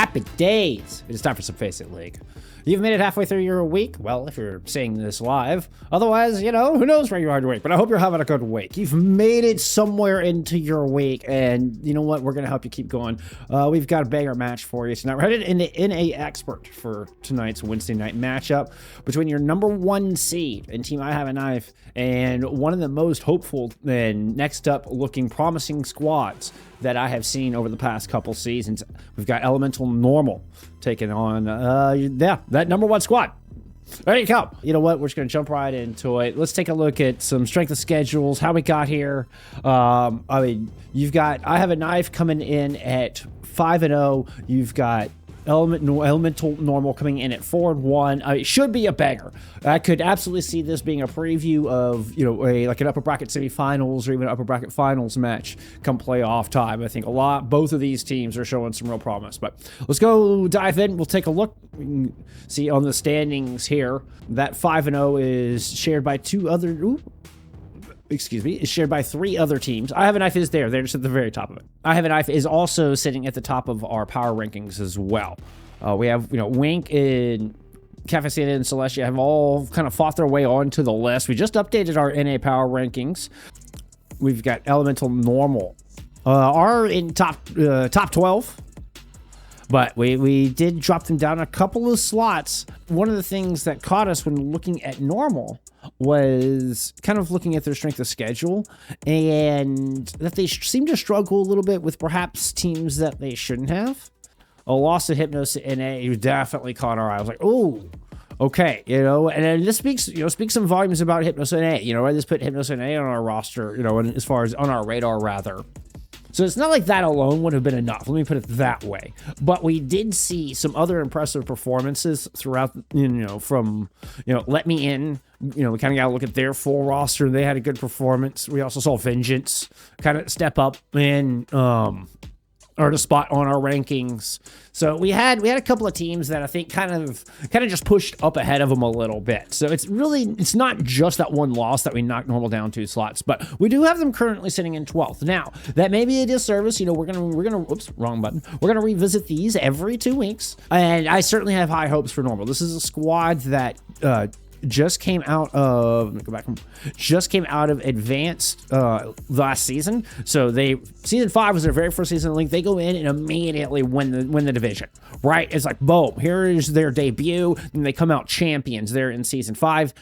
Happy days! It is time for some FACEIT League. You've made it halfway through your week. Well, if you're seeing this live. Otherwise, you know, who knows where you are your week. But I hope you're having a good week. You've made it somewhere into your week. And you know what? We're going to help you keep going. We've got a banger match for you tonight. We're headed into NA Expert for tonight's Wednesday night matchup between your number 1 seed and Team I Have a Knife and one of the most hopeful and next up looking promising squads that I have seen over the past couple seasons. We've got Elemental Normal taking on, that number 1 squad. There you go. You know what? We're just going to jump right into it. Let's take a look at some strength of schedules, how we got here. I mean, you've got I Have a Knife coming in at 5-0. You've got Elemental Normal coming in at 4-1. It should be a banger. I could absolutely see this being a preview of, you know, like an upper bracket semifinals or even an upper bracket finals match come playoff time. I think both of these teams are showing some real promise. But let's go dive in. We'll take a look. We can see on the standings here that 5-0 is shared by is shared by 3 other teams. I Have a Knife is there. They're just at the very top of it. I Have a Knife is also sitting at the top of our power rankings as well. We have, you know, Wink and FACEIT and Celestia have all kind of fought their way onto the list. We just updated our NA power rankings. We've got Elemental Normal are in top 12. But we did drop them down a couple of slots. One of the things that caught us when looking at Normal was kind of looking at their strength of schedule and that they seem to struggle a little bit with perhaps teams that they shouldn't have. A loss to Hypnos NA definitely caught our eye. I was like, oh, okay, you know, and this speaks some volumes about Hypnos NA. You know, I just put Hypnos NA on our roster, you know, and as far as on our radar rather. So it's not like that alone would have been enough. Let me put it that way. But we did see some other impressive performances throughout, you know, from, you know, Let Me In. You know, we kind of got to look at their full roster. They had a good performance. We also saw Vengeance kind of step up and earn a spot on our rankings. So we had a couple of teams that I think kind of just pushed up ahead of them a little bit. So it's not just that one loss that we knocked Normal down 2 slots, but we do have them currently sitting in 12th. Now, that may be a disservice. You know, we're gonna oops, wrong button. We're gonna revisit these every 2 weeks, and I certainly have high hopes for Normal. This is a squad that just came out of advanced last season. So season 5 was their very first season in the league. They go in and immediately win the division, right? It's like, boom, here is their debut, and they come out champions there in season 5,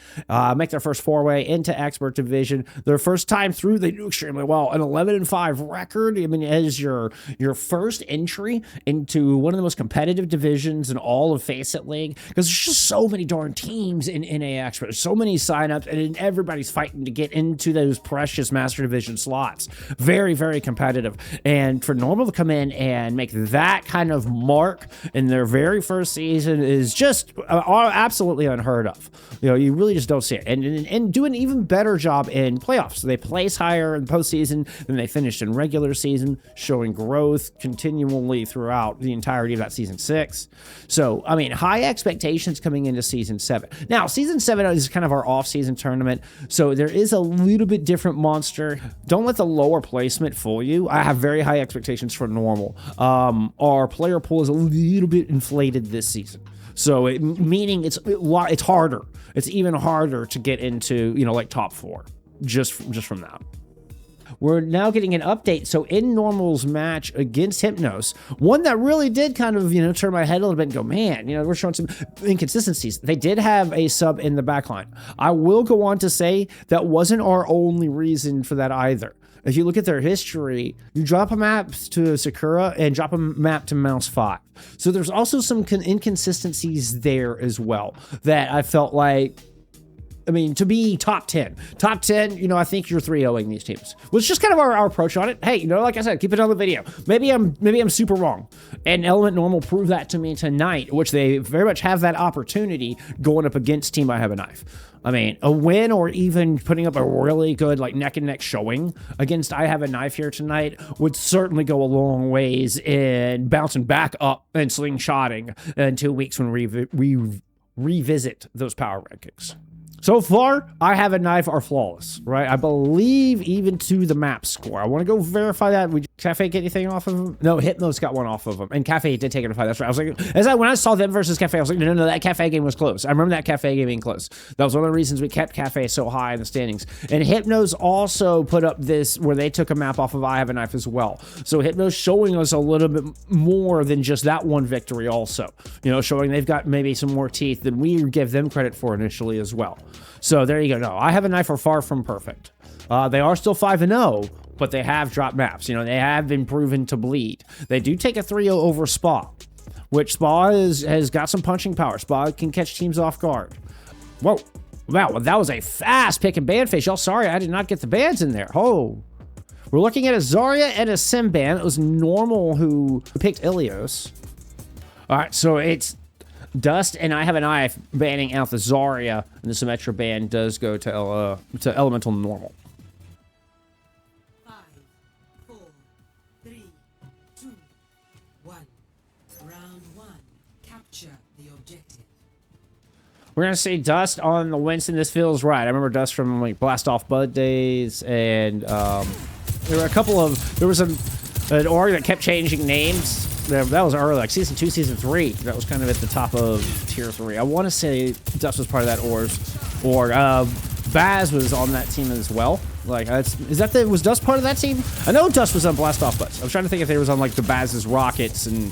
make their first foray into expert division. Their first time through, they do extremely well. An 11-5 record. I mean, as your first entry into one of the most competitive divisions in all of FACEIT League, because there's just so many darn teams in NA Expert. There's so many signups, and everybody's fighting to get into those precious Master Division slots. Very, very competitive. And for Normal to come in and make that kind of mark in their very first season is just absolutely unheard of. You know, you really just don't see it. And do an even better job in playoffs. So they place higher in postseason than they finished in regular season, showing growth continually throughout the entirety of that season 6. So, I mean, high expectations coming into season 7. Now, season 7 is kind of our off-season tournament, so there is a little bit different monster. Don't let the lower placement fool you. I have very high expectations for Normal. Our player pool is a little bit inflated this season, so meaning it's harder. It's even harder to get into, you know, like top 4 just from that. We're now getting an update. So in Normal's match against Hypnos, one that really did kind of, you know, turn my head a little bit and go, man, you know, we're showing some inconsistencies. They did have a sub in the backline. I will go on to say that wasn't our only reason for that either. If you look at their history, you drop a map to Sakura and drop a map to Mouse 5. So there's also some inconsistencies there as well that I felt like, I mean, to be top 10, you know, I think you're 3-0ing these teams. Well, it's just kind of our approach on it. Hey, you know, like I said, keep it on the video. Maybe I'm super wrong. And Element Normal proved that to me tonight, which they very much have that opportunity going up against Team I Have a Knife. I mean, a win or even putting up a really good, like, neck and neck showing against I Have a Knife here tonight would certainly go a long ways in bouncing back up and slingshotting in 2 weeks when we revisit those power rankings. So far, I have a knife are flawless, right? I believe even to the map score. I want to go verify that. Would Cafe get anything off of him? No, Hypnos got one off of him. And Cafe did take it to 5. That's right. I was like, when I saw them versus Cafe, I was like, no, that Cafe game was close. I remember that Cafe game being close. That was one of the reasons we kept Cafe so high in the standings. And Hypnos also put up this where they took a map off of I Have a Knife as well. So Hypnos showing us a little bit more than just that one victory also. You know, showing they've got maybe some more teeth than we give them credit for initially as well. So there you go. No, I Have a Knife are far from perfect. They are still 5-0, but they have dropped maps. You know, they have been proven to bleed. They do take a 3-0 over Spa, which Spa has got some punching power. Spa can catch teams off guard. Whoa. Wow, that was a fast pick and ban face. Y'all sorry I did not get the bans in there. Oh. We're looking at a Zarya and a Sim ban. It was Normal who picked Ilios. All right, so it's Dust and I Have a Knife banning out the Zarya, and the Symmetra ban does go to Elemental Normal. 5, 4, 3, 2, 1. Round 1. Capture the objective. We're gonna see Dust on the Winston. This feels right. I remember Dust from like Blast Off Bud days, and there were a couple of an org that kept changing names. That was early, like Season 2, Season 3. That was kind of at the top of Tier 3. I want to say Dust was part of that org. Baz was on that team as well. Like, was Dust part of that team? I know Dust was on Blast Off Butts. I was trying to think if they was on, like, the Baz's Rockets and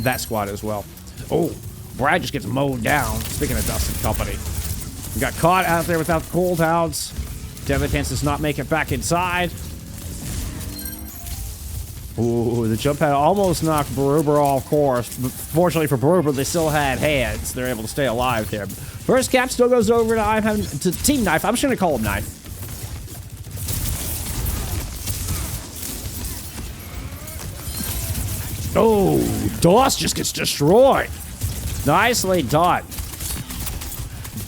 that squad as well. Oh, Brad just gets mowed down. Speaking of Dust and company. We got caught out there without the cooldowns. Devittance does not make it back inside. Ooh, the jump pad almost knocked Baruber off course, but fortunately for Baruber, they still had hands. They're able to stay alive there. First cap still goes over to Team Knife. I'm just going to call him Knife. Oh, Doss just gets destroyed. Nicely done.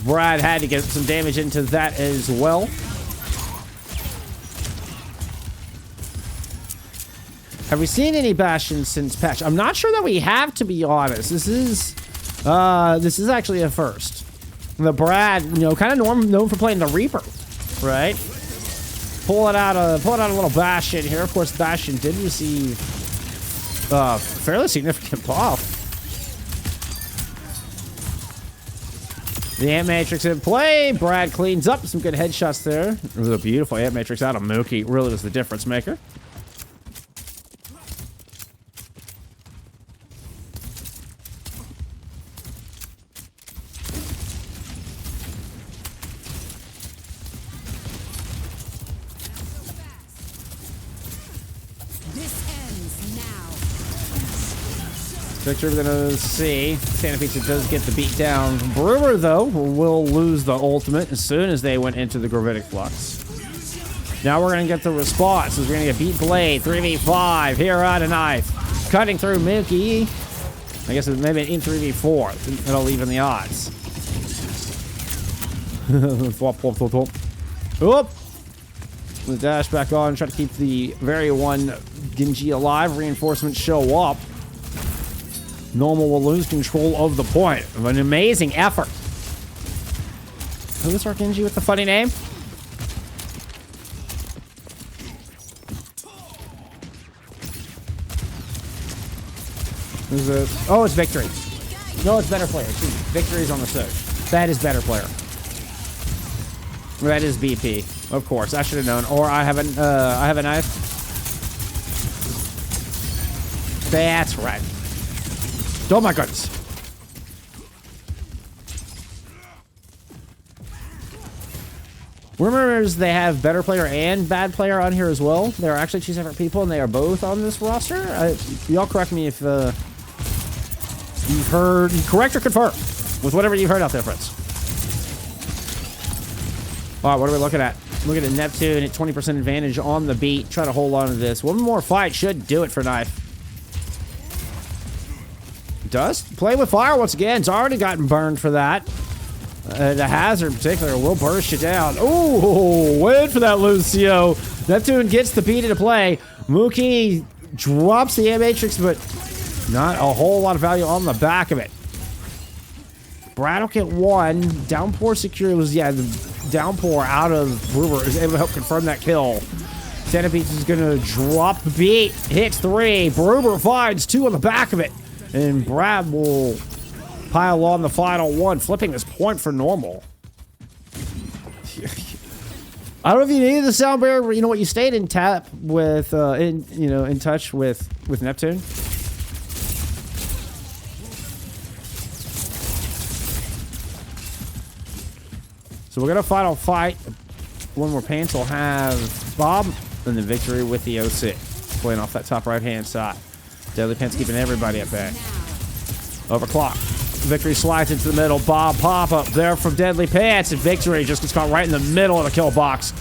Brad had to get some damage into that as well. Have we seen any Bastions since patch? I'm not sure that we have, to be honest. This is actually a first. The Brad, you know, kind of known for playing the Reaper, right? Pulling out a little Bastion here. Of course, Bastion did receive fairly significant buff. The Ant Matrix in play. Brad cleans up some good headshots there. It was a beautiful Ant Matrix out of Mookie. Really was the difference maker. Victor gonna see. Santa Pizza does get the beat down. Brewer, though, will lose the ultimate as soon as they went into the Gravitic Flux. Now we're gonna get the response as we're gonna get Beat Blade 3v5 here on a Knife. Cutting through Mookie. I guess maybe in 3v4. It'll even the odds. Oop. The dash back on. Try to keep the very one Genji alive. Reinforcements show up. Normal will lose control of the point. An amazing effort. Who is our Genji with the funny name? Who's it? Oh, it's Victory. No, it's Better Player. Victory's on the Surge. That is Better Player. That is BP. Of course, I should have known. Or I have a knife. That's right. Oh my goodness. Rumors they have Better Player and Bad Player on here as well. There are actually two separate people, and they are both on this roster. Y'all correct me if you've heard, correct or confirm with whatever you've heard out there, friends. All right, what are we looking at? Looking at Neptune at 20% advantage on the beat. Try to hold on to this. One more fight should do it for Knife. Dust play with fire once again. It's already gotten burned for that. The Hazard in particular will burst you down. Ooh, wait for that, Lucio. Neptune gets the beat into play. Mookie drops the Matrix, but not a whole lot of value on the back of it. Brad will get one. Downpour secure was, yeah, the downpour out of Brewer is able to help confirm that kill. Centipede is going to drop the beat. Hits 3. Brewer finds 2 on the back of it. And Brad will pile on the final 1, flipping this point for normal. I don't know if you needed the sound barrier, but you know what? You stayed in tap with, in touch with Neptune. So we're gonna final fight. One more Pants will have Bob in the victory with the OC. Playing off that top right-hand side. Deadly Pants keeping everybody at bay. Overclock. Victory slides into the middle. Bob pop up there from Deadly Pants. And Victory just gets caught right in the middle of the kill box.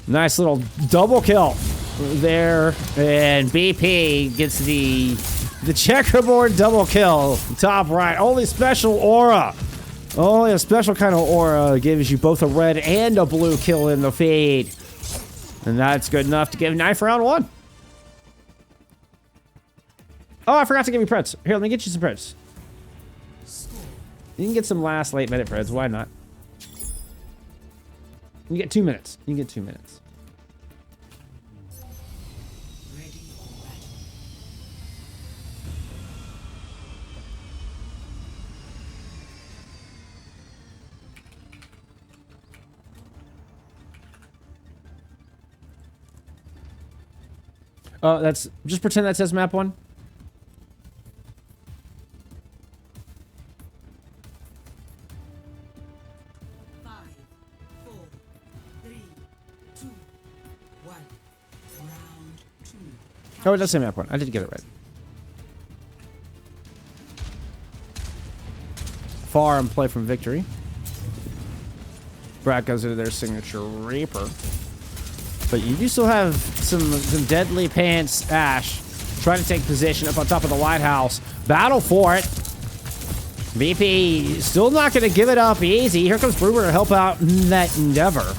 Nice little double kill there. And BP gets the checkerboard double kill. Top right. Only special aura. Only a special kind of aura gives you both a red and a blue kill in the feed. And that's good enough to give Knife round 1. Oh, I forgot to give you Preds. Here, let me get you some Preds. You can get some last late minute Preds. Why not? You get 2 minutes. You can get 2 minutes. That's just pretend that says map 1. Oh, it does say map 1. I did get it right. Far and play from victory. Brad goes into their signature Reaper. But you do still have some Deadly Pants Ash trying to take position up on top of the lighthouse. Battle for it. BP still not going to give it up easy. Here comes Brewer to help out in that endeavor.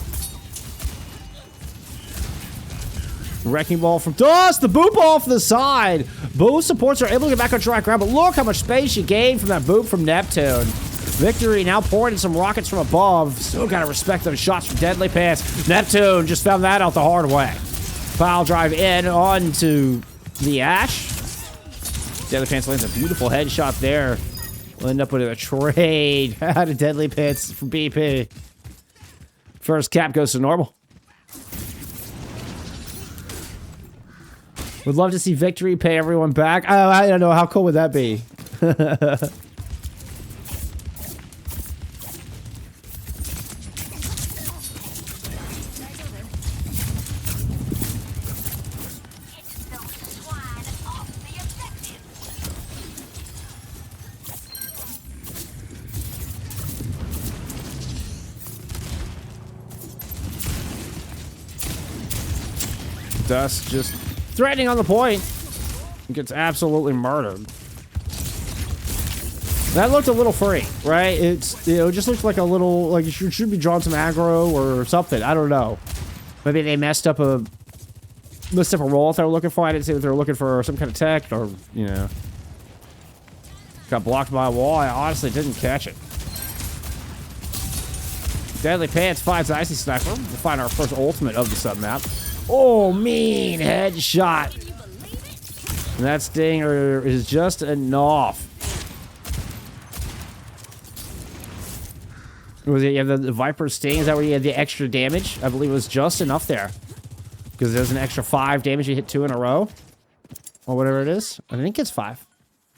Wrecking ball from Dust. The boop off the side. Both supports are able to get back on track ground, but look how much space she gained from that boop from Neptune. Victory now pouring in some rockets from above. Still got to respect those shots from Deadly Pants. Neptune just found that out the hard way. Pile drive in onto the Ash. Deadly Pants lands a beautiful headshot there. We'll end up with a trade out of Deadly Pants from BP. First cap goes to normal. Would love to see Victory pay everyone back. I don't know. How cool would that be? Dust just threatening on the point. Gets absolutely murdered. That looked a little free, right? It's, it just looked like a little, like it should be drawing some aggro or something. I don't know. Maybe they messed up a roll if they were looking for. I didn't see that they were looking for some kind of tech or, you know. Got blocked by a wall. I honestly didn't catch it. Deadly Pants finds Icy Sniper. We'll find our first ultimate of the sub-map. Oh, mean headshot. And that stinger is just enough. Was it, you have the Viper Sting? Is that where you had the extra damage? I believe it was just enough there. Because there's an extra 5 damage. You hit 2 in a row. Or whatever it is. I think it's 5.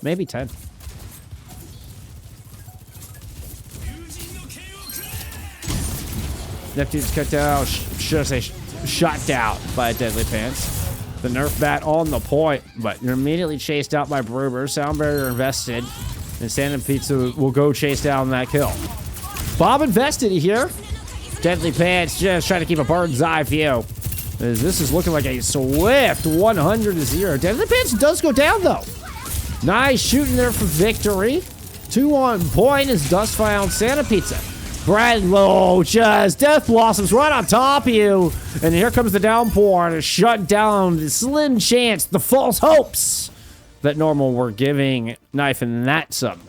Maybe 10. Neptune's cut down. Should I say shot down by Deadly Pants. The Nerf bat on the point, but you're immediately chased out by Brewer. Sound barrier invested, and Sand Pizza will go chase down that kill. Bob invested here. Deadly Pants just trying to keep a bird's eye view. This is looking like a swift 100-0. Deadly Pants does go down though. Nice shooting there for victory. 2 on point as Dust found Santa Pizza. Brad Lowe just Death Blossoms right on top of you. And here comes the downpour to shut down the slim chance, the false hopes that normal were giving Knife in that sub.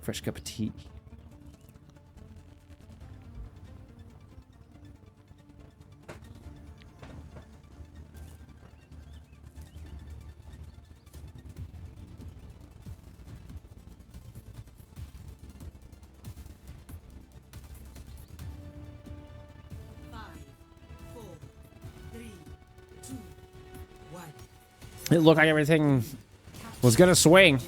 Fresh cup of tea. It looked like everything was gonna swing.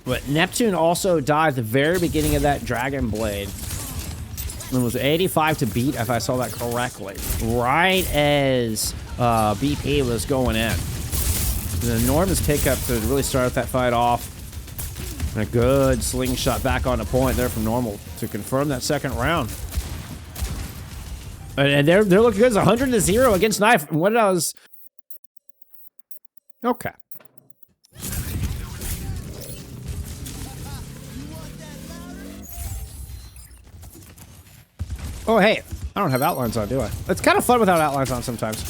But Neptune also died at the very beginning of that Dragon Blade. It was 85 to beat, if I saw that correctly. Right as BP was going in. An enormous pickup to really start that fight off. And a good slingshot back on the point there from Normal to confirm that second round. And they're looking good. It's 100-0 against Knife. And what else? Okay. Oh, hey. I don't have outlines on, do I? It's kind of fun without outlines on sometimes.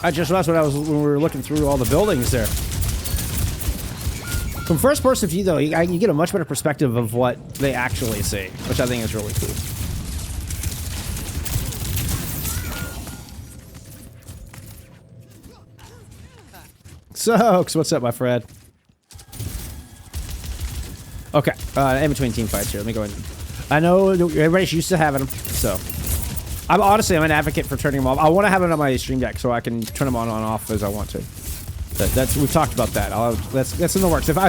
I just realized when we were looking through all the buildings there. From first-person view, though, you get a much better perspective of what they actually see, which I think is really cool. Soaks, what's up, my friend? Okay, in between team fights here, let me go in. I know everybody's used to having them, so. I'm an advocate for turning them off. I want to have it on my stream deck so I can turn them on and off as I want to. We've talked about that. That's in the works. If I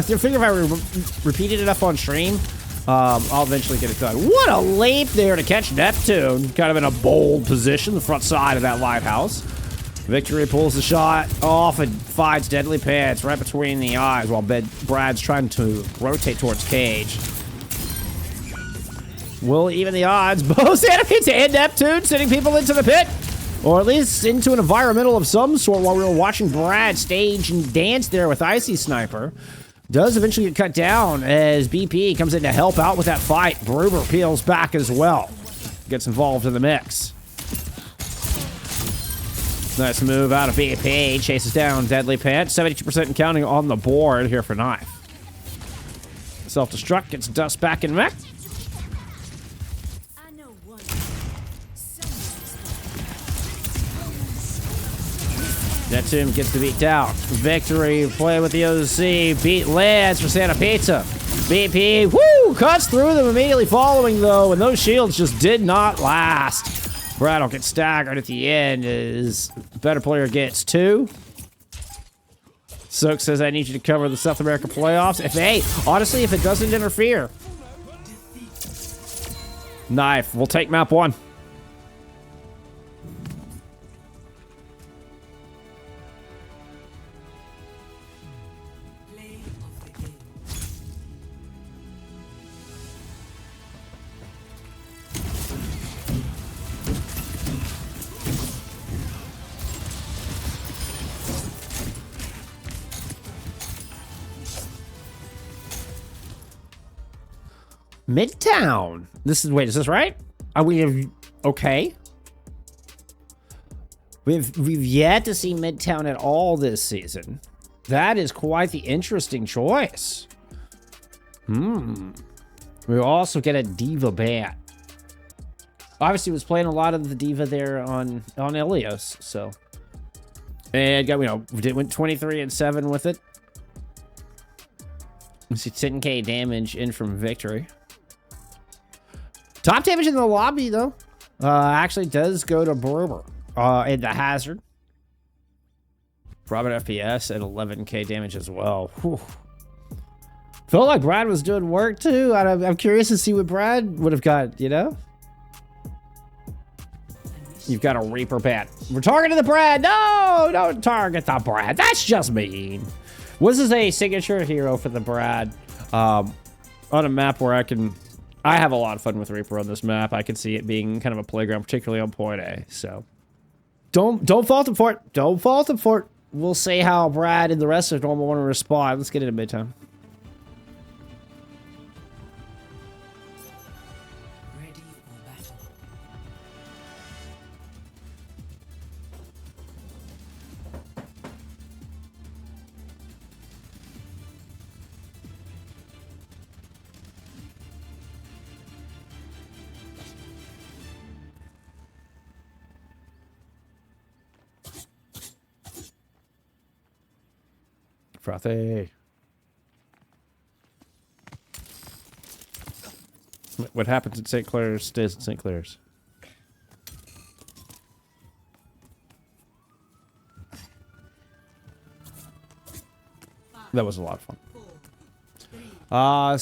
repeat it enough on stream, I'll eventually get it done. What a leap there to catch Neptune. Kind of in a bold position, the front side of that lighthouse. Victory pulls the shot off and finds Deadly Pants right between the eyes while Brad's trying to rotate towards Cage. Will even the odds. Both enemies and Neptune sending people into the pit. Or at least into an environmental of some sort while we were watching Brad stage and dance there with Icy Sniper. Does eventually get cut down as BP comes in to help out with that fight. Gruber peels back as well. Gets involved in the mix. Nice move out of BP. Chases down Deadly Pants. 72% and counting on the board here for Knife. Self-destruct. Gets Dust back in mech. Neptune gets the beat down. Victory, play with the OC. Beat lands for Santa Pizza. BP, woo! Cuts through them immediately following, though, and those shields just did not last. Brad will get staggered at the end as the better player gets 2. Sook says, I need you to cover the South America playoffs. Honestly, if it doesn't interfere. Knife, we'll take map 1. Midtown. Wait, is this right? Are we okay? We've yet to see Midtown at all this season. That is quite the interesting choice. We also get a Diva ban. Obviously, was playing a lot of the Diva there on Ilios, so. And got, went 23-7 with it. We see 10k damage in from Victory. Top damage in the lobby, though, actually does go to Berber in the Hazard. Robin FPS at 11k damage as well. Whew. Felt like Brad was doing work, too. I'm curious to see what Brad would have got, you know? You've got a Reaper bat. We're targeting the Brad. No, don't target the Brad. That's just mean. This is a signature hero for the Brad on a map where I have a lot of fun with Reaper on this map. I can see it being kind of a playground, particularly on point A. So don't fault him for it. Don't fault him for it. We'll see how Brad and the rest of Normal want to respond. Let's get into Midtown. Ready for battle. Frothy. What happens at St. Clair's stays at St. Clair's. That was a lot of fun.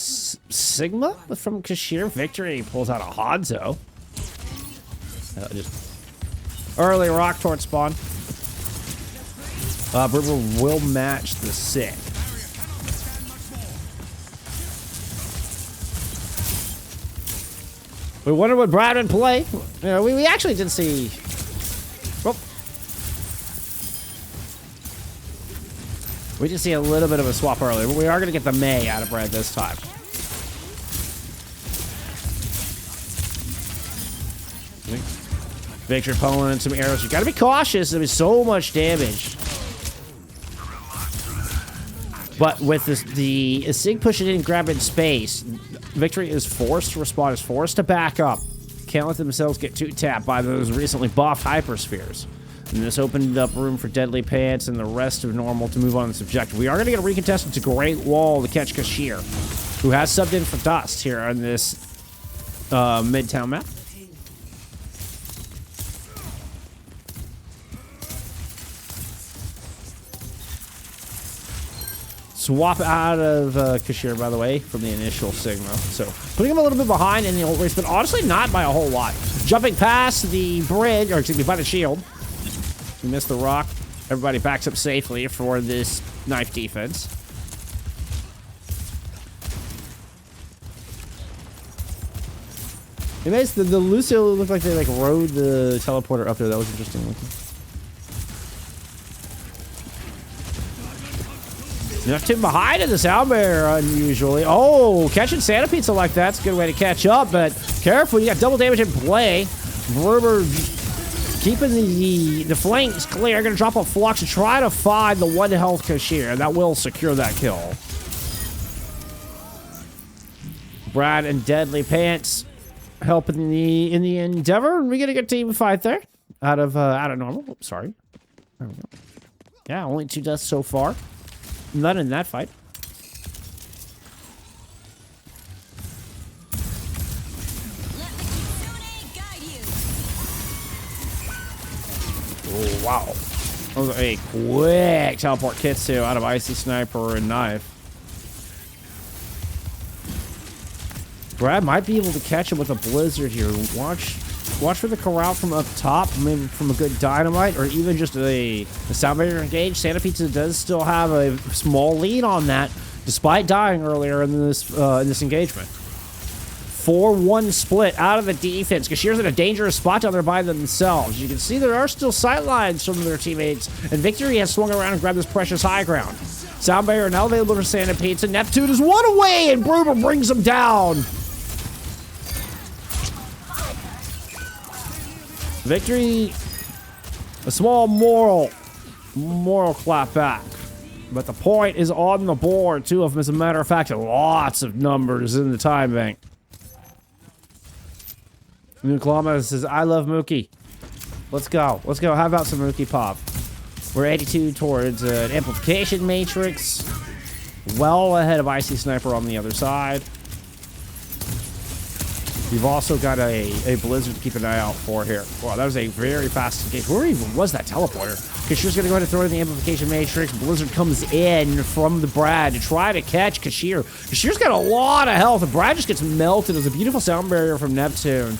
Sigma from Kashir Victory pulls out a Hanzo. Just early rock toward spawn. River will match the sick. We wonder what Brad would play. You know, we actually did see. Well, we did see a little bit of a swap earlier, but we are going to get the May out of Brad this time. Victor pulling in some arrows. You got to be cautious. There was so much damage. But with this, the Sig pushing in, grabbing space, Victory is forced to respond, is forced to back up. Can't let themselves get too tapped by those recently buffed hyperspheres. And this opened up room for Deadly Pants and the rest of normal to move on this objective. We are going to get a recontestant to Great Wall to catch Kashir, who has subbed in for Dust here on this Midtown map. Swap out of Kashir, by the way, from the initial Sigma. So putting him a little bit behind in the old race, but honestly not by a whole lot. Jumping past the bridge, or excuse me, by the shield. We missed the rock. Everybody backs up safely for this knife defense. Anyways, the Lucio looked like they rode the teleporter up there. That was interesting looking. Neptune behind in the sound barrier, unusually. Oh, catching Santa Pizza like that's a good way to catch up, but careful, you got double damage in play. Verber keeping the flanks clear. Gonna drop a Flux to try to find the 1 health Kashir. That will secure that kill. Brad and Deadly Pants helping in the endeavor. We get a good team fight there. Out of normal. Oops, sorry. There we go. Yeah, only 2 deaths so far. None in that fight. Oh, wow. That was a quick teleport Kitsu out of Icy Sniper and Knife. Brad might be able to catch him with a Blizzard here. Watch for the corral from up top, maybe from a good dynamite, or even just a sound barrier engage. Santa Pizza does still have a small lead on that, despite dying earlier in this engagement. 4-1 split out of the defense. Kashir's in a dangerous spot down there by themselves. You can see there are still sightlines from their teammates, and Victory has swung around and grabbed this precious high ground. Sound barrier now available for Santa Pizza. Neptune is 1 away, and Bruber brings him down. Victory, a small moral clap back. But the point is on the board, 2 of them, as a matter of fact. Lots of numbers in the time bank. Nuklama says, I love Mookie. Let's go. Let's go. How about some Mookie Pop? We're 82 towards an amplification matrix. Well ahead of Icy Sniper on the other side. We've also got a Blizzard to keep an eye out for here. Wow, that was a very fast engage. Where even was that teleporter? Kashir's going to go ahead and throw in the amplification matrix. Blizzard comes in from the Brad to try to catch Kashir. Kashir's got a lot of health, and Brad just gets melted. There's a beautiful sound barrier from Neptune.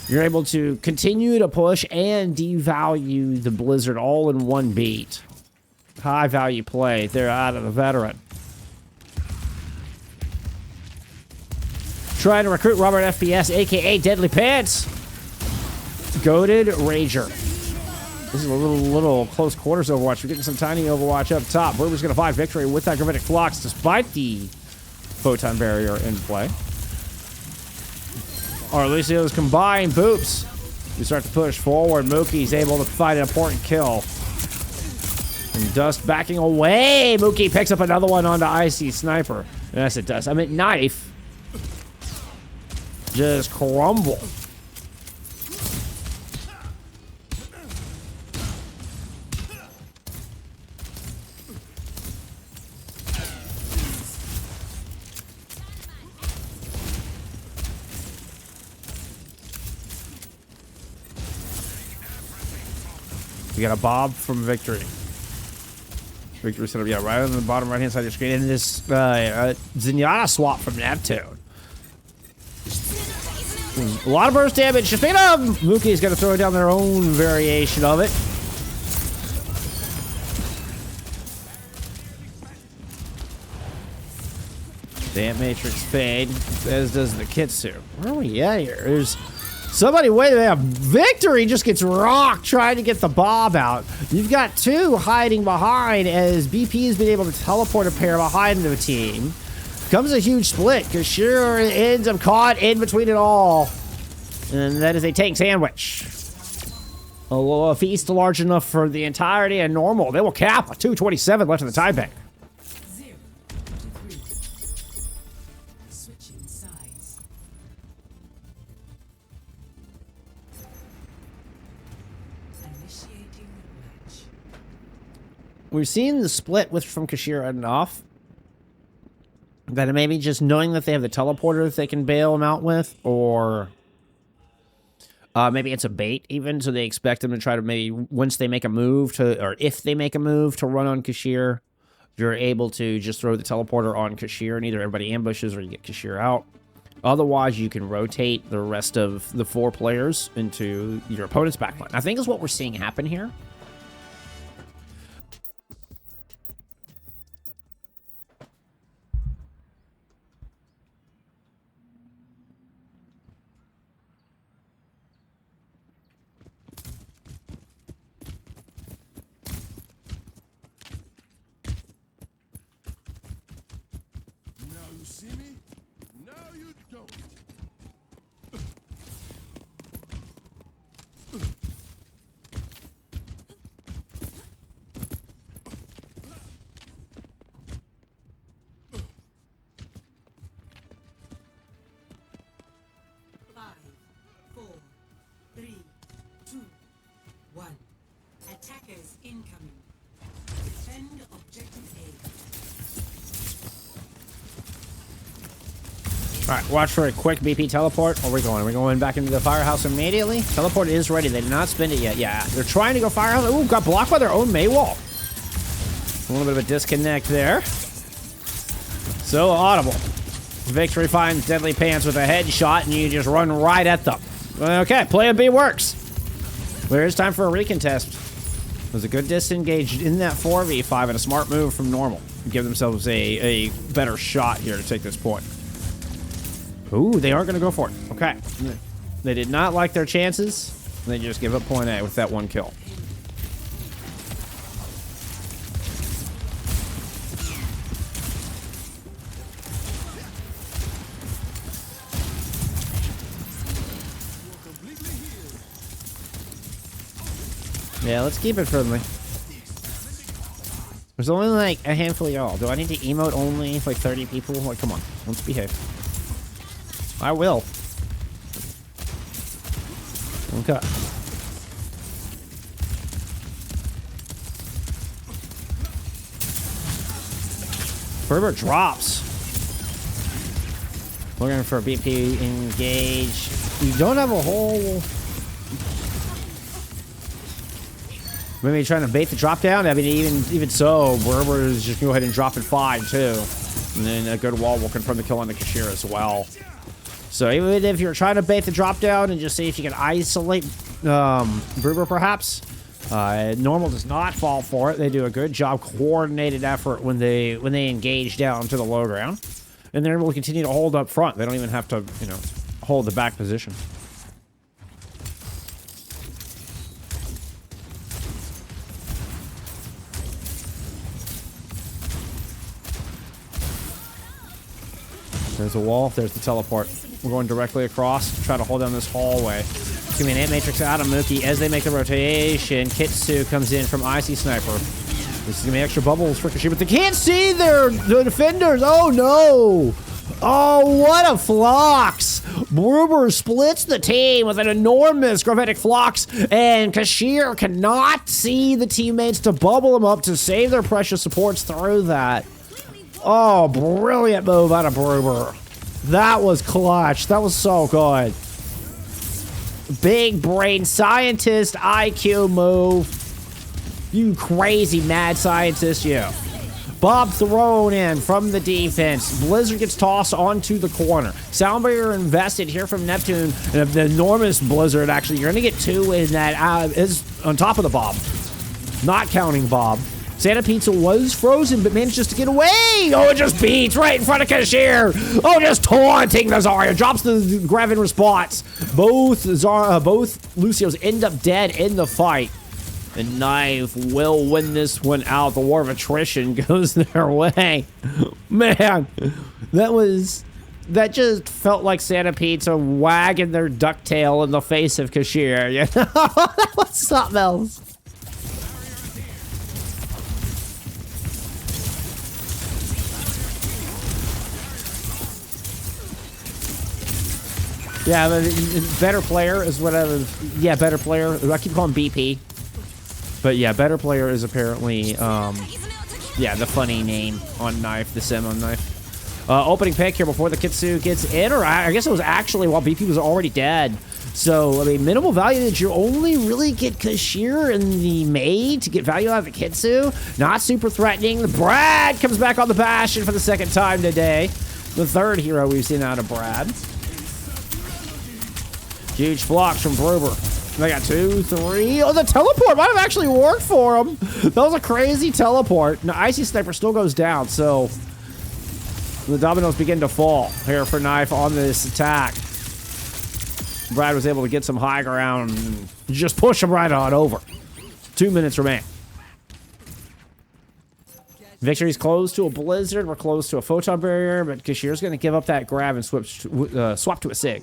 You're able to continue to push and devalue the Blizzard all in one beat. High value play there out of the veteran. Trying to recruit Robert FPS, aka Deadly Pants. Goated Rager. This is a little close quarters Overwatch. We're getting some tiny Overwatch up top. Burber's going to find Victory with that Gravitic Flux despite the Photon Barrier in play. Arlucio's combined boops. We start to push forward. Mookie's able to find an important kill. And Dust backing away. Mookie picks up another one onto Icy Sniper. Yes, it does. I meant Knife. Just crumble. We got a bob from Victory. Victory set up, yeah, right on the bottom right-hand side of your screen. And this Zenyatta swap from Neptune. A lot of burst damage. Speaking of, Mookie's going to throw down their own variation of it. Damn Matrix fade, as does the Kitsu. Where are we at here? There's somebody waiting there. Victory just gets rocked trying to get the bob out. You've got two hiding behind as BP has been able to teleport a pair behind the team. Comes a huge split. Kashir ends up caught in between it all. And that is a tank sandwich. A feast large enough for the entirety and normal. They will cap a 227 left in the tie bank. 0 to 3. Switching sides. Initiating match. We've seen the split with from Kashira enough that it may be just knowing that they have the teleporter that they can bail him out with, or maybe it's a bait even, so they expect them to try to maybe once they make a move to, or if they make a move to run on Kashir, you're able to just throw the teleporter on Kashir and either everybody ambushes or you get Kashir out. Otherwise, you can rotate the rest of the 4 players into your opponent's backline. I think is what we're seeing happen here. See me? No, you don't. 5, 4, 3, 2, 1. Attackers incoming. Defend objective A. Alright, watch for a quick BP teleport. Where are we going? Are we going back into the firehouse immediately? Teleport is ready. They did not spend it yet. Yeah, they're trying to go firehouse. Ooh, got blocked by their own Maywall. A little bit of a disconnect there. So audible. Victory finds Deadly Pants with a headshot, and you just run right at them. Okay, plan B works. There is time for a recontest. It was a good disengage in that 4v5 and a smart move from normal. Give themselves a better shot here to take this point. Ooh, they aren't going to go for it. Okay. They did not like their chances. They just give up point A with that 1 kill. Yeah, let's keep it friendly. There's only like a handful of y'all. Do I need to emote only like 30 people? Like, come on. Let's behave. I will. Okay. Berber drops. Looking for BP engage. You don't have a whole... Maybe trying to bait the drop down. I mean, even so, Berber is just go ahead and drop it 5 too. And then a good wall will confirm the kill on the Kashir as well. So even if you're trying to bait the drop down and just see if you can isolate Berber perhaps, normal does not fall for it. They do a good job, coordinated effort when they engage down to the low ground, and they're able to continue to hold up front. They don't even have to, you know, hold the back position. There's a wall. There's the teleport. We're going directly across to try to hold down this hallway. It's going to be an Ant Matrix out of Mookie as they make the rotation. Kitsu comes in from Icy Sniper. This is going to be extra bubbles for Kashir, but they can't see the defenders. Oh, no. Oh, what a flux. Bruber splits the team with an enormous gravitic flux, and Kashir cannot see the teammates to bubble them up to save their precious supports through that. Oh, brilliant move out of Bruber. That was clutch. That was so good. Big brain scientist IQ move. You crazy mad scientist, you. Bob thrown in from the defense. Blizzard gets tossed onto the corner. Sound barrier invested here from Neptune. And the enormous Blizzard, actually. You're going to get 2 in that. Is on top of the Bob. Not counting Bob. Santa Pizza was frozen, but managed just to get away. Oh, it just beats right in front of Cashier. Oh, just taunting the Zarya. Drops the grab in response. Both Lucios end up dead in the fight. And Knife will win this one out. The war of attrition goes their way. Man, that just felt like Santa Pizza wagging their ducktail in the face of Cashier. You know? That was something else. Yeah, better player is whatever. Yeah, better player. I keep calling BP. But yeah, better player is apparently, yeah, the funny name on Knife, the sim on Knife. Opening pick here before the Kitsu gets in, or I guess it was actually while BP was already dead. So, I mean, minimal value that you only really get Cashier and the Maid to get value out of the Kitsu. Not super threatening. The Brad comes back on the Bastion for the second time today. The third hero we've seen out of Brad. Huge flocks from Brober. They got 2, 3. Oh, the teleport might have actually worked for him. That was a crazy teleport. Now, Icy Sniper still goes down, so the dominoes begin to fall here for Knife on this attack. Brad was able to get some high ground and just push him right on over. 2 minutes remain. Victory's close to a Blizzard. We're close to a Photon Barrier, but Kashir's going to give up that grab and swap to a Sig.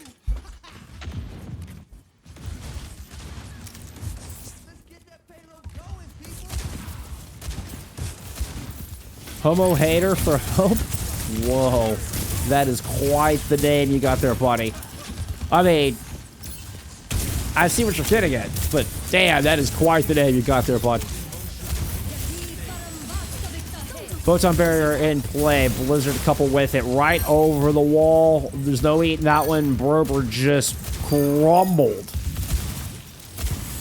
Homo hater for hope? Whoa. That is quite the name you got there, buddy. I mean, I see what you're getting at, but damn, that is quite the name you got there, bud. Photon Barrier in play. Blizzard couple with it right over the wall. There's no eating that one. Brober just crumbled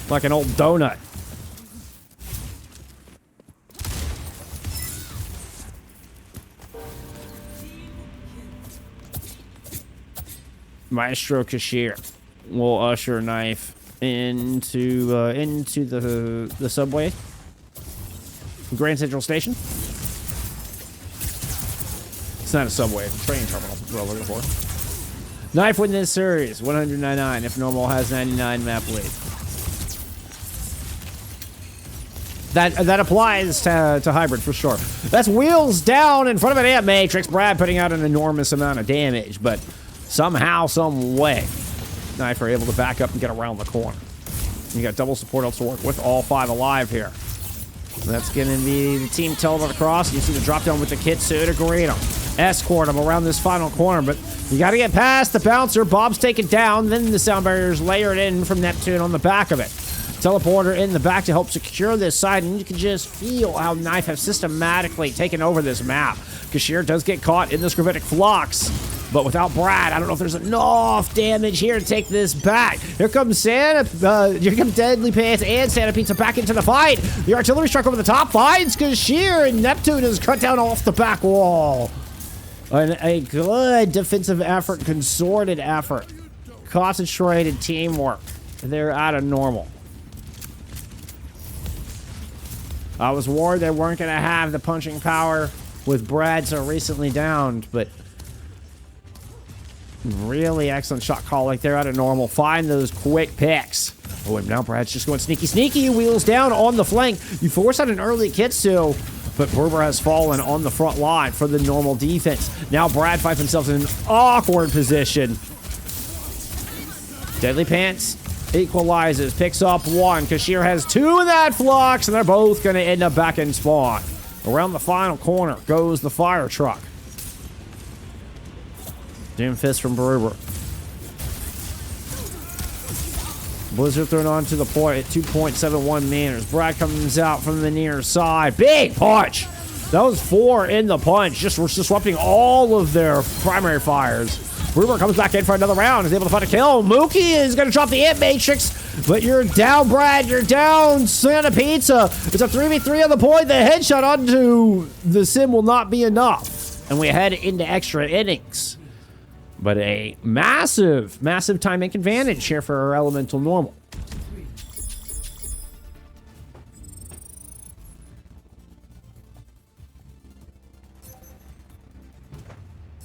like an old donut. Maestro Cashier will usher Knife into the subway. Grand Central Station. It's not a subway, it's a train terminal. That's what I'm looking for. Knife win this series, 199. If normal has 99 map lead. That applies to hybrid for sure. That's wheels down in front of an Ant Matrix. Brad putting out an enormous amount of damage, but somehow, some way, Knife are able to back up and get around the corner. You got double support else to work with, all 5 alive here. That's going to be the team teleport across. You see the drop down with the Kitsu to greet him. Escort him around this final corner, but you got to get past the bouncer. Bob's taken down, then the sound barrier's layered in from Neptune on the back of it. Teleporter in the back to help secure this side, and you can just feel how Knife have systematically taken over this map. Cashier does get caught in this gravitic flux, but without Brad, I don't know if there's enough damage here to take this back. Here comes here comes Deadly Pants and Santa Pizza back into the fight. The artillery struck over the top, finds Cashier, and Neptune is cut down off the back wall. And a good defensive effort, consorted effort, concentrated teamwork. They're out of normal. I was worried they weren't going to have the punching power with Brad so recently downed, but really excellent shot call. Like they're out of normal. Find those quick picks. Oh, and now Brad's just going sneaky. Wheels down on the flank. You force out an early Kitsu, but Berber has fallen on the front line for the normal defense. Now Brad finds himself in an awkward position. Deadly Pants equalizes, picks up 1. Cashier has 2 in that flux, and they're both going to end up back in spawn. Around the final corner goes the fire truck. Doom Fist from Berber. Blizzard thrown onto the point at 2.71 meters. Brad comes out from the near side. Big punch! That was 4 in the punch. Just disrupting all of their primary fires. Rumor comes back in for another round. Is able to find a kill. Mookie is going to drop the Ant Matrix, but you're down, Brad. You're down, Santa Pizza. It's a 3v3 on the point. The headshot onto the sim will not be enough. And we head into extra innings. But a massive, massive timing advantage here for our Elemental Normal.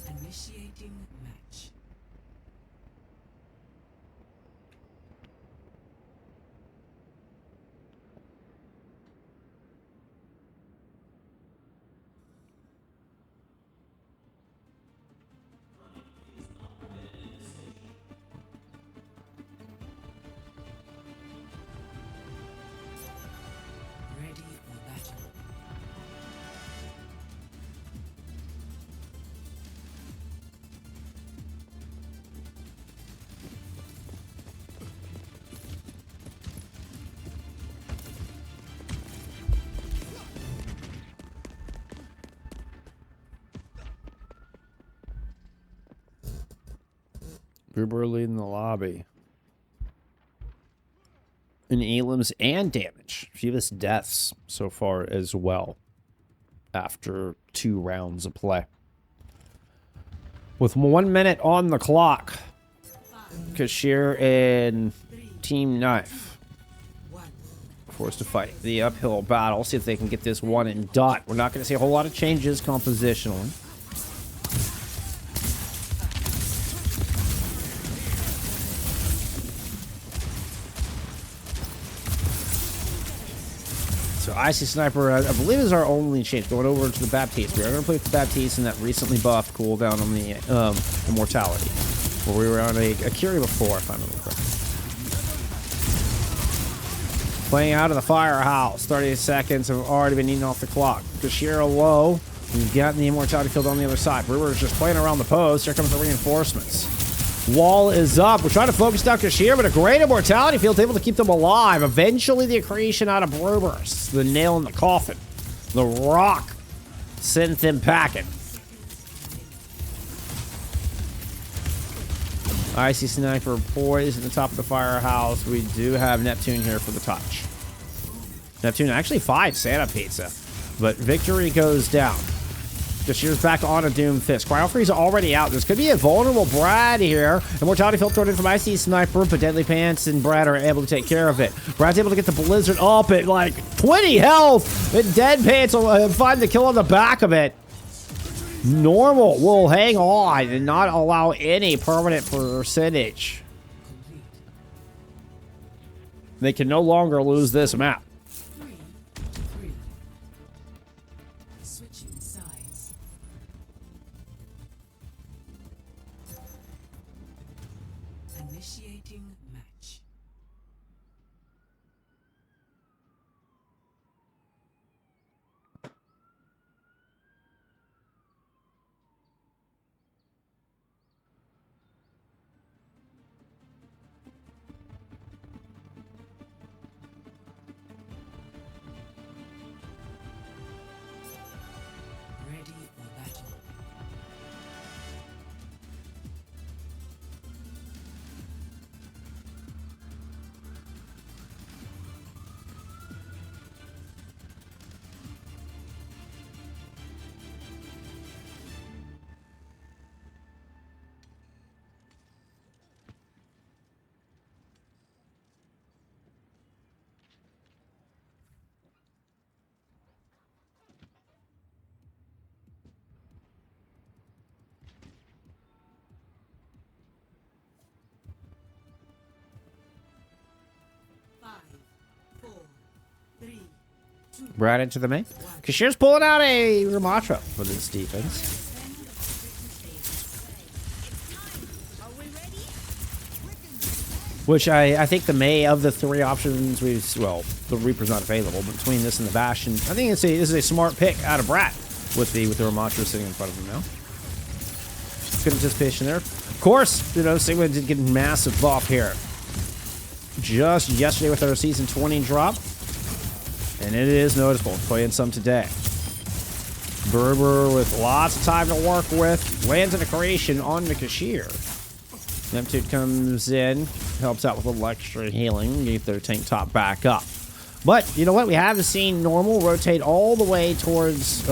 Initiating match. Ready for battle. Gruber leading the lobby. In elims and damage. Fewest deaths so far as well. After 2 rounds of play. With 1 minute on the clock. Kashir and Team Knife. Forced to fight the uphill battle. See if they can get this one and done. We're not going to see a whole lot of changes compositionally. So Icy Sniper, I believe, is our only change. Going over to the Baptiste. We are going to play with the Baptiste and that recently buffed cooldown on the Immortality. Where we were on a Curie before, if I remember correctly. Playing out of the Firehouse. 30 seconds have already been eaten off the clock. Kashira low. We've gotten the Immortality field on the other side. Brewer's just playing around the post. Here comes the reinforcements. Wall is up. We're trying to focus down Kashir, but a great Immortality field able to keep them alive. Eventually, the accretion out of Brewers. The nail in the coffin. The rock sends them packing. Icy Sniper poised at the top of the Firehouse. We do have Neptune here for the touch. Neptune, actually 5 Santa Pizza. But victory goes down. Kashir's back on a Doom Fist. Cryofree's already out. This could be a vulnerable Brad here. Immortality field thrown in from Icy Sniper, but Deadly Pants and Brad are able to take care of it. Brad's able to get the Blizzard up at like 20 health. And Dead Pants will find the kill on the back of it. Normal will hang on and not allow any permanent percentage. They can no longer lose this map. 3-3. Switching sides. Initiating match. Ready for battle. Five, four, three, two. Brad into the main. Kashir's pulling out a Ramatra for this defense. Which I think the May of the 3 options, well, the Reaper's not available, but between this and the Bastion, I think this is a smart pick out of Brad with the Ramatra sitting in front of him now. Good anticipation there. Of course, you know, Sigma did get a massive buff here. Just yesterday with our Season 20 drop. And it is noticeable. Playing some today. Berber with lots of time to work with. Lands in a creation on the cashier. Neptune comes in, helps out with a little extra healing, get their tank top back up. But, you know what? We have seen normal rotate all the way towards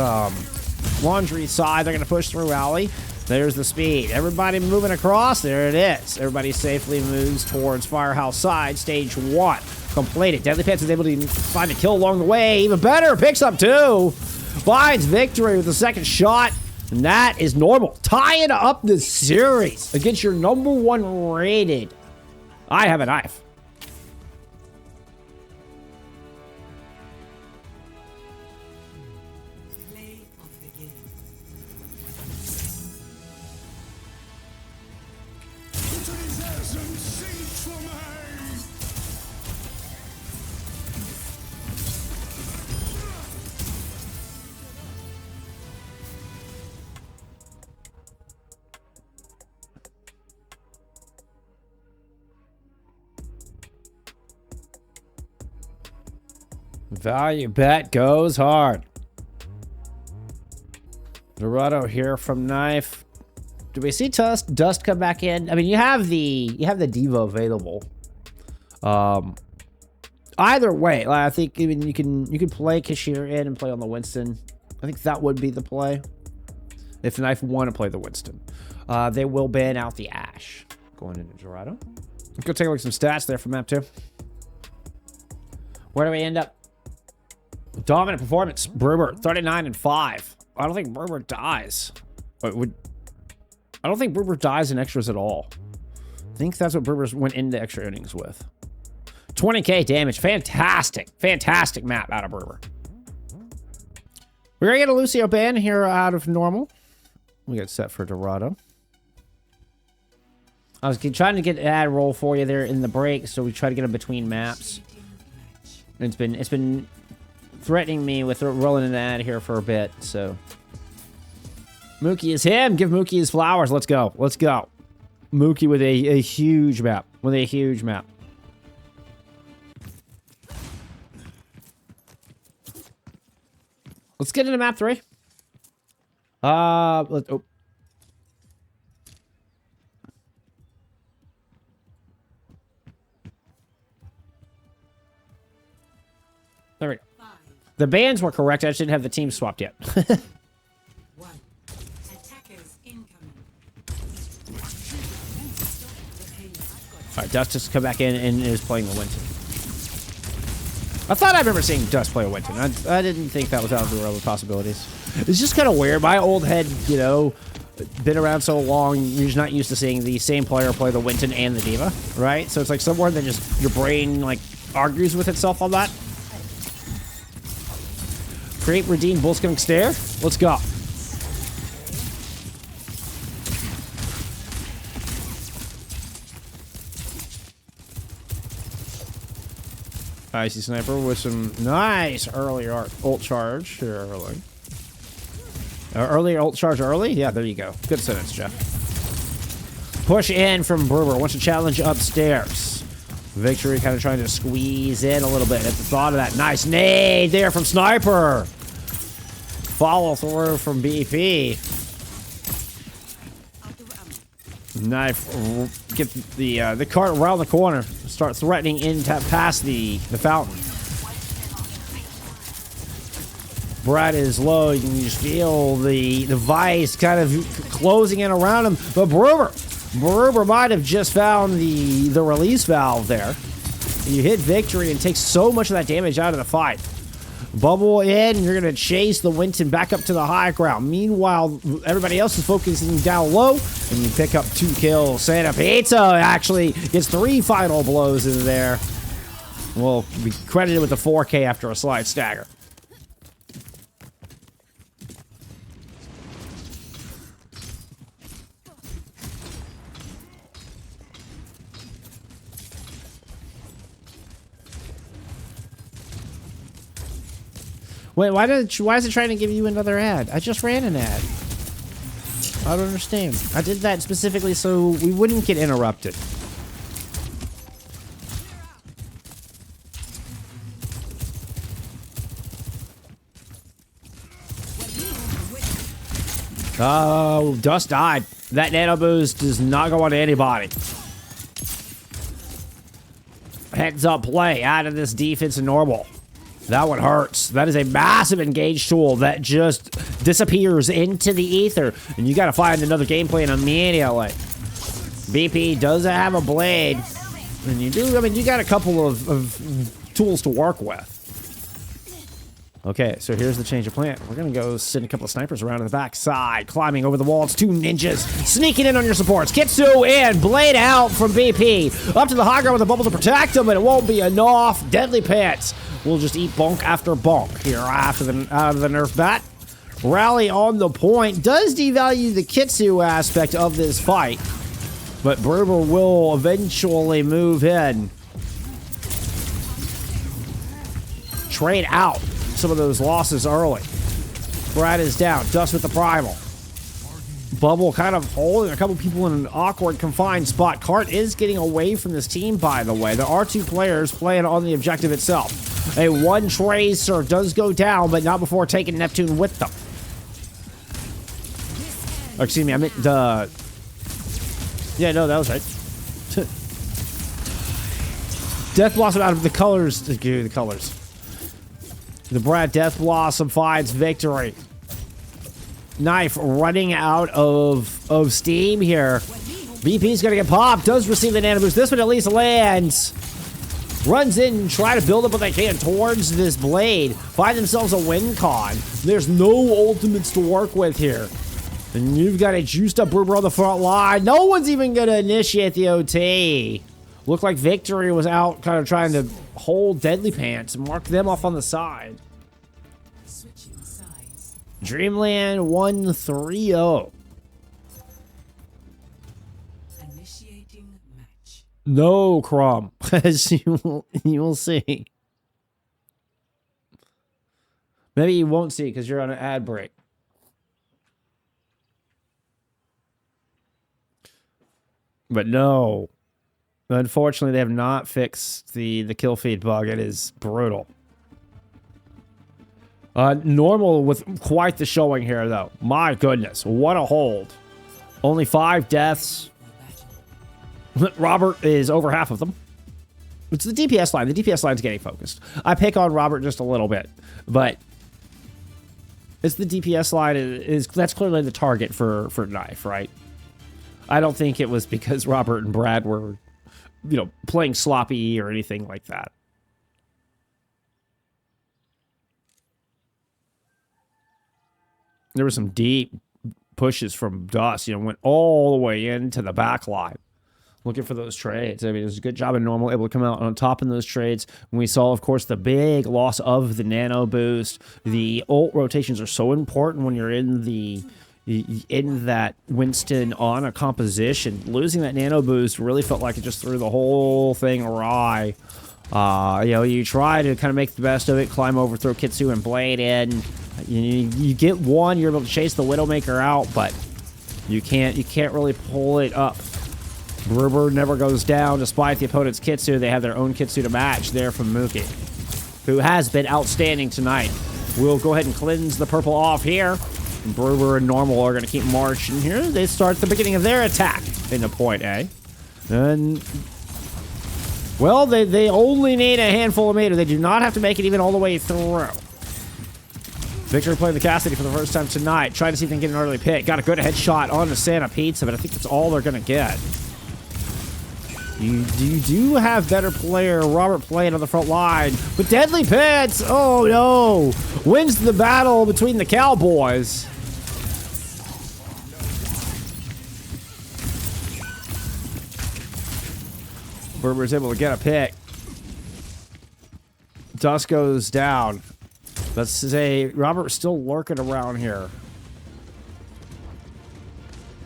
laundry side. They're going to push through alley. There's the speed. Everybody moving across. There it is. Everybody safely moves towards firehouse side. Stage 1 completed. Deadly Pants is able to find a kill along the way. Even better, picks up 2. Finds victory with the second shot. And that is normal. Tying up the series against your #1 rated. I have a knife. Play of the game. Value bet goes hard. Dorado here from knife. Do we see Dust come back in? I mean, you have the Diva available. Either way, like, I think even you can play Cashier in and play on the Winston. I think that would be the play. If Knife want to play the Winston, they will ban out the Ash going into Dorado. Let's go take a look at some stats there from map 2. Where do we end up? Dominant performance. Berber 39-5. I don't think Berber dies. I don't think Berber dies in extras at all. I think that's what Berber went into extra innings with. 20k damage. Fantastic. Fantastic map out of Berber. We're going to get a Lucio ban here out of normal. We got set for Dorado. I was trying to get an ad roll for you there in the break, so we try to get them between maps. It's been threatening me with rolling an ad here for a bit, so. Mookie is him. Give Mookie his flowers. Let's go. Let's go. Mookie with a huge map. With a huge map. Let's get into map 3. Oh. There we go. The bans were correct. I just didn't have the team swapped yet. 1. Attackers incoming. All right, Dust just come back in and is playing the Winton. I thought I remember seeing Dust play a Winton. I didn't think that was out of the realm of possibilities. It's just kind of weird. My old head, you know, been around so long, you're just not used to seeing the same player play the Winton and the Diva, right? So it's like somewhere that just your brain like argues with itself on that. Create, redeem, Bullskunk Stare. Let's go. Icy Sniper with some nice early ult charge here early. Early ult charge early? Yeah, there you go. Good sentence, Jeff. Push in from Berber. Wants to challenge upstairs. Victory kind of trying to squeeze in a little bit at the thought of that. Nice nade there from Sniper. Follow through from BP. Knife, get the cart around the corner. Start threatening in past the fountain. Brad is low. You can just feel the vice kind of closing in around him. But Berber might have just found the release valve there. You hit victory and take so much of that damage out of the fight. Bubble in, you're going to chase the Winton back up to the high ground. Meanwhile, everybody else is focusing down low, and you pick up 2 kills. Santa Pizza actually gets 3 final blows in there. We'll be credited with the 4K after a slide stagger. Wait, why is it trying to give you another ad? I just ran an ad. I don't understand. I did that specifically so we wouldn't get interrupted. Oh, Dust died. That nano boost does not go on to anybody. Heads up play out of this defense and normal. That one hurts. That is a massive engage tool that just disappears into the ether. And you got to find another game plan immediately. BP does have a blade. And you do, I mean, you got a couple of tools to work with. Okay, so here's the change of plan. We're going to go send a couple of snipers around to the back side, climbing over the walls. 2 ninjas sneaking in on your supports. Kitsu in, blade out from BP. Up to the high ground with a bubble to protect him, but it won't be enough. Deadly Pants will just eat bonk after bonk here after out of the nerf bat. Rally on the point does devalue the Kitsu aspect of this fight, but Berber will eventually move in. Trade out some of those losses early. Brad is down. Dust with the primal. Bubble kind of holding a couple people in an awkward, confined spot. Cart is getting away from this team, by the way. There are 2 players playing on the objective itself. A 1 tracer does go down, but not before taking Neptune with them. Oh, excuse me, I meant the... Yeah, no, that was right. Death Blossom out of the colors. The colors. The Brad Death Blossom finds victory. Knife running out of steam here. VP's gonna get popped. Does receive the nano boost. This one at least lands. Runs in, try to build up what they can towards this blade. Find themselves a win con. There's no ultimates to work with here. And you've got a juiced up Berber on the front line. No one's even gonna initiate the OT. Looked like Victory was out kind of trying to hold Deadly Pants and mark them off on the side. Switching sides. Dreamland 1-3-0. Initiating match. No, Crumb, as you will see. Maybe you won't see because you're on an ad break. But no. Unfortunately, they have not fixed the kill feed bug. It is brutal. Normal with quite the showing here, though. My goodness, what a hold. Only 5 deaths. Robert is over half of them. It's the DPS line. The DPS line's getting focused. I pick on Robert just a little bit, but it's the DPS line is that's clearly the target for Knife, right? I don't think it was because Robert and Brad were, you know, playing sloppy or anything like that. There were some deep pushes from Dust, you know, went all the way into the back line. Looking for those trades. I mean, it was a good job in normal, able to come out on top in those trades. And we saw, of course, the big loss of the nano boost. The ult rotations are so important when you're in that Winston on a composition. Losing that nano boost really felt like it just threw the whole thing awry. You know, you try to kind of make the best of it, climb over, throw Kitsu and Blade in. You get one, you're able to chase the Widowmaker out, but you can't really pull it up. Berber never goes down despite the opponent's Kitsu. They have their own Kitsu to match there from Mookie, who has been outstanding tonight. We'll go ahead and cleanse the purple off here. Berber and Normal are going to keep marching here. They start the beginning of their attack into point A. And, well, they only need a handful of meter. They do not have to make it even all the way through. Victory playing the Cassidy for the first time tonight. Trying to see if they can get an early pick. Got a good headshot on the Santa Pizza, but I think that's all they're going to get. You do have better player Robert playing on the front line, but Deadly Pits, oh no, wins the battle between the Cowboys. Berber's able to get a pick. Dust goes down. Let's say Robert's still lurking around here.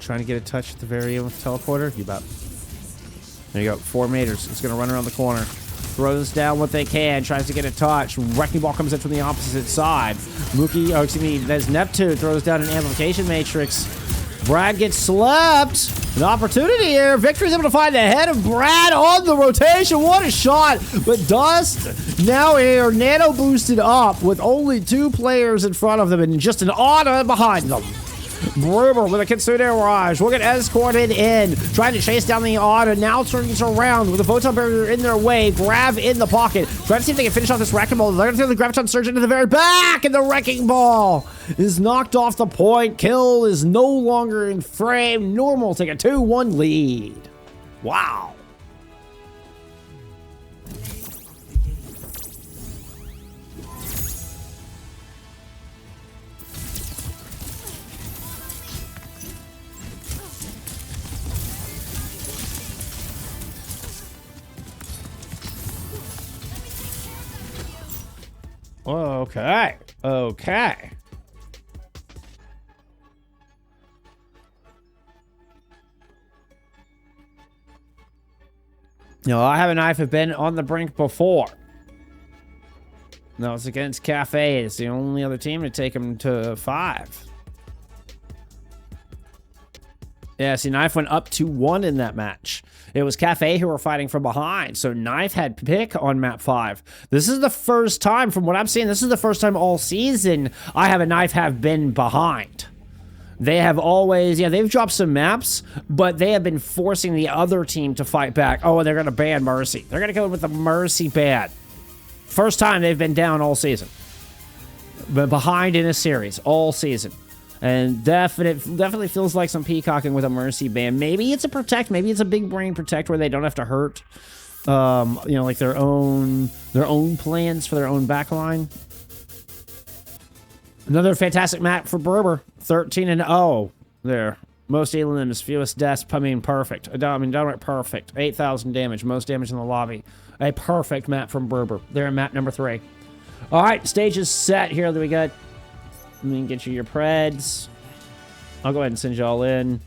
Trying to get a touch at the very end with the teleporter. You about. There you go, 4 meters. It's going to run around the corner. Throws down what they can. Tries to get a touch. Wrecking Ball comes in from the opposite side. Mookie, oh, excuse me, there's Neptune. Throws down an amplification matrix. Brad gets slept. An opportunity here. Victory's able to find the head of Brad on the rotation. What a shot. But Dust now here nano boosted up with only 2 players in front of them and just an auto behind them. Bruber with a Kitsune Raj. Will get escorted in. Trying to chase down the Odd. And now turns around with a Photon Barrier in their way. Grab in the pocket. Trying to see if they can finish off this Wrecking Ball. They're going to throw the Graviton Surge into the very back. And the Wrecking Ball is knocked off the point. Kill is no longer in frame. Normal take a 2-1 lead. Wow. Okay. Okay. No, I have a knife have been on the brink before. No, it's against Cafe. It's the only other team to take him to 5. Yeah, see, Knife went up 2-1 in that match. It was Cafe who were fighting from behind, so Knife had pick on map 5. This is the first time, from what I'm seeing, this is the first time all season I have a Knife have been behind. They have always, yeah, they've dropped some maps, but they have been forcing the other team to fight back. Oh, and they're going to ban Mercy. They're going to go with the Mercy ban. First time they've been down all season. But behind in a series all season. And definitely feels like some peacocking with a Mercy ban. Maybe it's a protect, maybe it's a big brain protect where they don't have to hurt, you know, like their own plans for their own backline. Another fantastic map for Berber, 13-0 there. Most elims, fewest deaths, I mean, perfect. I mean, downright perfect. 8,000 damage, most damage in the lobby. A perfect map from Berber. They're in map number 3. All right, stage is set here that we got. Let me get you your Preds. I'll go ahead and send you all in.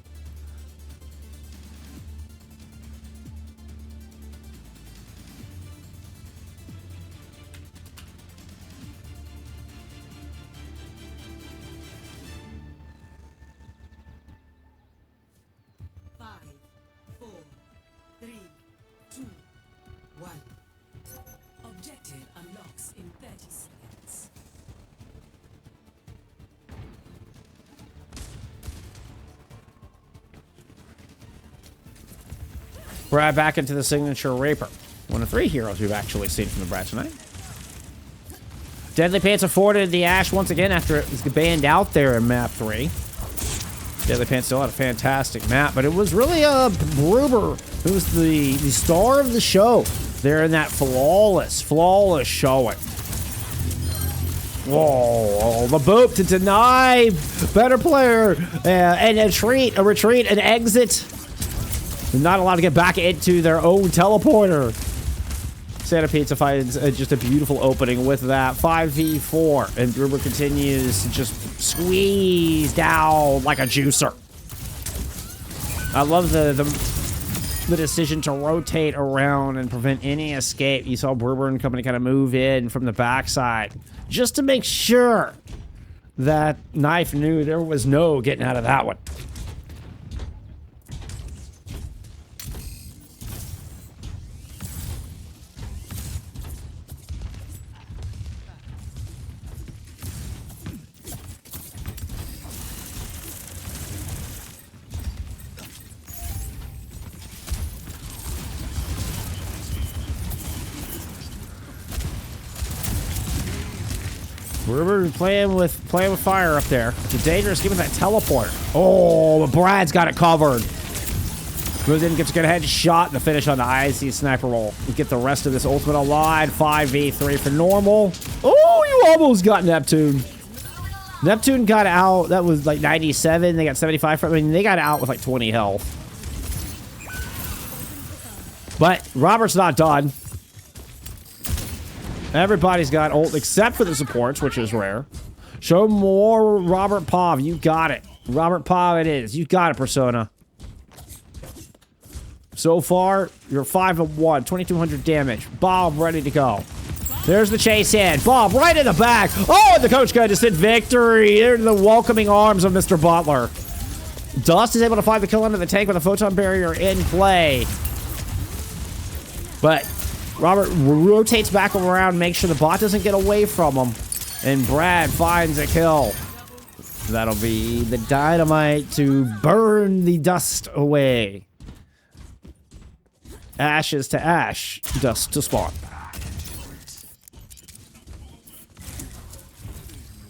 Objective unlocks in 30 seconds. Right back into the signature Raper. One of 3 heroes we've actually seen from the Brad tonight. Deadly Pants afforded the Ash once again after it was banned out there in map 3. Deadly Pants still had a fantastic map, but it was really Bruber who was the star of the show. They're in that flawless showing. Whoa, the boop to deny better player and a retreat, an exit. They're not allowed to get back into their own teleporter. Santa Pizza finds just a beautiful opening with that 5v4, and Gruber continues to just squeeze down like a juicer. I love the decision to rotate around and prevent any escape. You saw Berber and company kind of move in from the backside just to make sure that Knife knew there was no getting out of that one. We're playing with fire up there. It's dangerous. Give us that teleport. Oh, but Brad's got it covered. Goes in, gets a good headshot, and the finish on the IC sniper roll. We get the rest of this ultimate alive. 5v3 for normal. Oh, you almost got Neptune. Neptune got out. That was like 97. They got 75. I mean, they got out with like 20 health. But Robert's not done. Everybody's got ult except for the supports, which is rare. Show more Robert Pav. You got it. Robert Pav it is. You got it, Persona. So far, you're 5-1, 2,200 damage. Bob ready to go. There's the chase in. Bob right in the back. Oh, and the coach guy just hit victory. They're in the welcoming arms of Mr. Butler. Dust is able to find the kill under the tank with a photon barrier in play. But Robert rotates back around, makes sure the bot doesn't get away from him. And Brad finds a kill. That'll be the dynamite to burn the dust away. Ashes to ash, dust to spawn.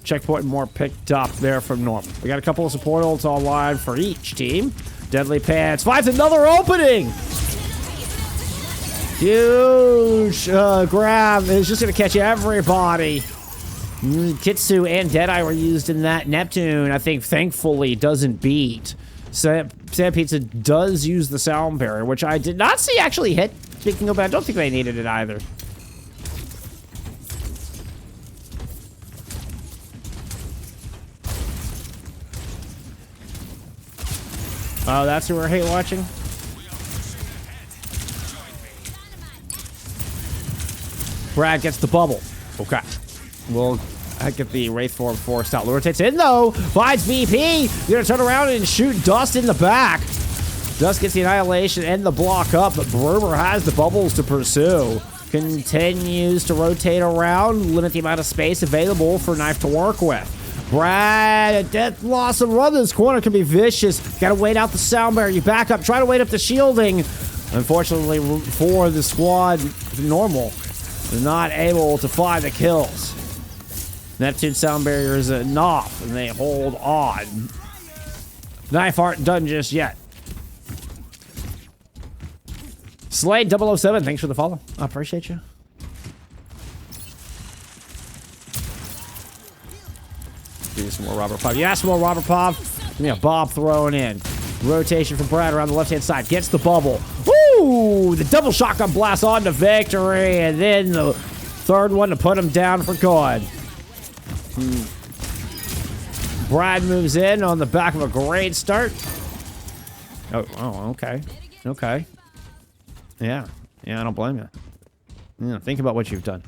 Checkpoint more picked up there from Normal. We got a couple of support ults online for each team. Deadly Pants finds another opening. Huge grab. It's just going to catch everybody. Kitsu and Deadeye were used in that. Neptune, I think, thankfully doesn't beat. Sand Pizza does use the sound barrier, which I did not see actually hit. Speaking of that, I don't think they needed it either. Oh, that's who we're hate watching? Brad gets the bubble. Okay. We'll get the Wraith form forced out. Lure takes in, though. Finds VP. Gonna turn around and shoot Dust in the back. Dust gets the annihilation and the block up, but Berber has the bubbles to pursue. Continues to rotate around, limit the amount of space available for Knife to work with. Brad, a Death Blossom run this corner can be vicious. Gotta wait out the sound barrier. You back up, try to wait up the shielding. Unfortunately for the squad, Normal, they're not able to find the kills. Neptune sound barrier is enough, and they hold on. Knife aren't done just yet. Slade 007, thanks for the follow. I appreciate you. Give me some more Robert Pop. Yeah, some more Robert Pop. Give me a Bob thrown in. Rotation from Brad around the left-hand side. Gets the bubble. Woo! The double shotgun blast on to victory. And then the third one to put him down for good. Brad moves in on the back of a great start. Oh, okay. Okay. Yeah. Yeah, I don't blame you. Yeah, think about what you've done.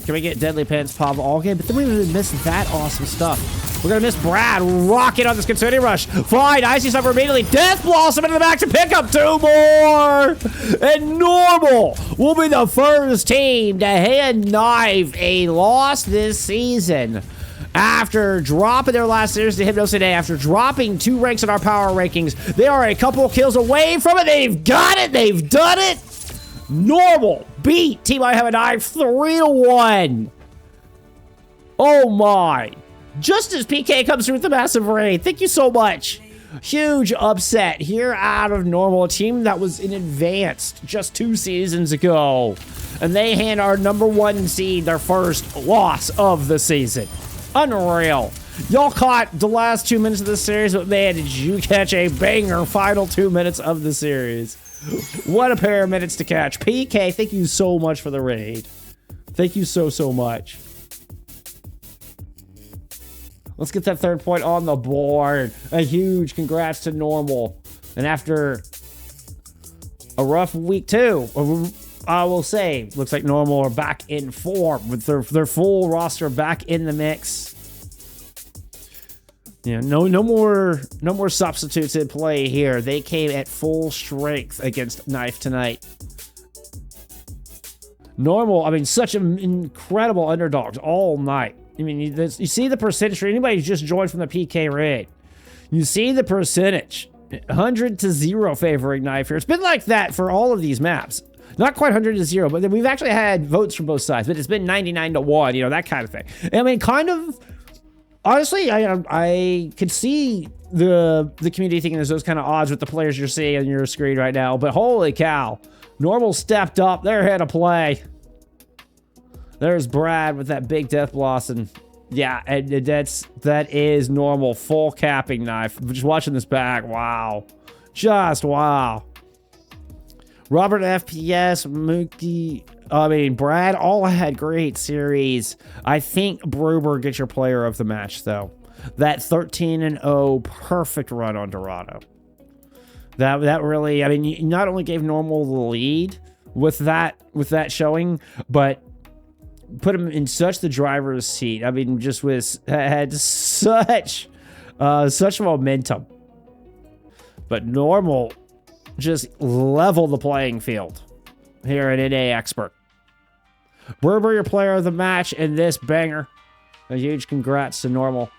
Can we get Deadly Pants Pop all game? But then we would miss that awesome stuff. We're gonna miss Brad rocking on this Concerning Rush. Fine, Icy Suffer immediately. Death Blossom into the back to pick up 2 more! And Normal will be the first team to hand Knife a loss this season. After dropping their last series to Hypnos today, after dropping 2 ranks in our power rankings, they are a couple kills away from it. They've got it. They've done it. Normal beat Team I Have a Knife 3-1. Oh my. Just as PK comes through with the massive raid. Thank you so much. Huge upset here out of Normal, a team that was in advanced just 2 seasons ago. And they hand our #1 seed their first loss of the season. Unreal. Y'all caught the last 2 minutes of the series, but man, did you catch a banger final 2 minutes of the series. What a pair of minutes to catch. PK, thank you so much for the raid. Thank you so, so much. Let's get that 3rd point on the board. A huge congrats to Normal. And after a rough week 2, I will say, looks like Normal are back in form with their full roster back in the mix. Yeah, no more substitutes in play here. They came at full strength against Knife tonight. Normal, I mean, such an incredible underdogs all night. I mean, you see the percentage for anybody who's just joined from the PK raid. You see the percentage. 100-0 favoring Knife here. It's been like that for all of these maps. Not quite 100-0, but then we've actually had votes from both sides, but it's been 99-1, you know, that kind of thing. I mean, kind of, honestly, I could see the community thinking there's those kind of odds with the players you're seeing on your screen right now, but holy cow. Normal stepped up. They're here to play. There's Brad with that big Death Blossom. Yeah, and that is Normal. Full capping Knife. Just watching this back. Wow. Just wow. Robert FPS, Mookie, I mean, Brad, all had great series. I think Bruber gets your player of the match, though. That 13-0 perfect run on Dorado. That really, I mean, you not only gave Normal the lead with that showing, but put him in such the driver's seat. I mean, just had such momentum. But Normal just level the playing field here at NA Expert. Berber, your player of the match in this banger. A huge congrats to Normal.